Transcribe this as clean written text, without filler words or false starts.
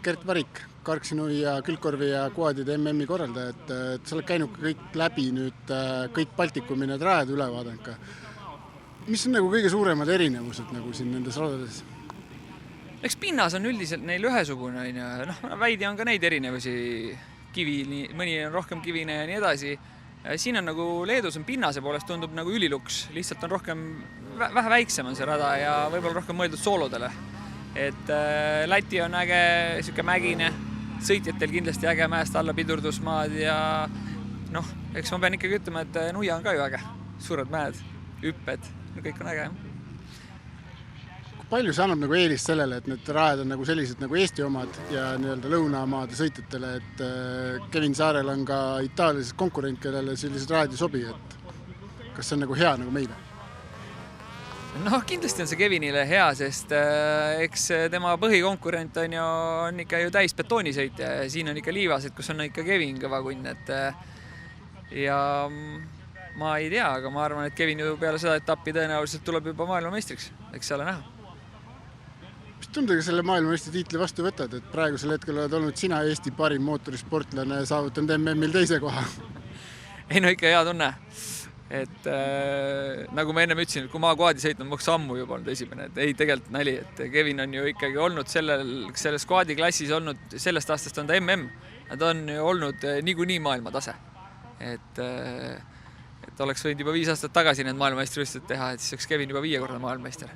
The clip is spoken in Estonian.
Gert Varik, Karksinu ja Külgkorvi ja Quadide MM-i korraldaja, et sa oled käinud kõik läbi nüüd kõik Baltikumi need rajad üle vaadanud ka. Mis on nagu kõige suuremad erinevused nagu siin nendes radades? Eks pinnas on üldiselt neil ühesugune, väidi on ka neid erinevusi, mõni on rohkem kivine ja nii edasi. Siin on nagu Leedus on pinnase poolest tundub nagu üliluks, lihtsalt on rohkem, vähe väiksem on see rada ja võib-olla rohkem mõeldud soolodele. Et Läti on äge, siuke mägine, sõitjatel kindlasti äge mäest alla pidurdusmaad ja eks ma pean ikkagi ütlema, et Nuia on ka ju äge, suured mäed, hüpped, kõik on äge. Palju see annab nagu eelist sellele, et need rajad on nagu sellised nagu Eesti omad ja nii-öelda lõunamaade sõitjatele, et Kevin Saarel on ka itaaliases konkurent, kellele sellised rajad ei sobi, et kas see on nagu hea nagu meile? Kindlasti on see Kevinile hea, sest eks tema põhikonkurent on ikka ju täis betoonisõit ja siin on ikka liivased, kus on ikka Kevin kõva kunn, ja ma ei tea, aga ma arvan, et Kevin ju peale seda etappi tõenäoliselt tuleb juba maailmameistriks, eks seal on näha. Mis tundega selle maailmameistri tiitli vastu võtad, et praegusel hetkel oled olnud sina Eesti parim mootorisportlane saavutanud MM-il teise koha? Ikka hea tunne. Et nagu ma ennem ütlesin, et kui ma Quadi sõitnud, ma oleks ammu juba olnud esimene. Et ei, tegelikult nali, et Kevin on ju ikkagi olnud selles Quadi klassis olnud, sellest aastast on ta MM. Nad on ju olnud niikuinii maailmatase. Et oleks võinud juba 5 aastat tagasi need maailmameistrivõistlused teha, et siis oleks Kevin juba 5-kordne maailmameister.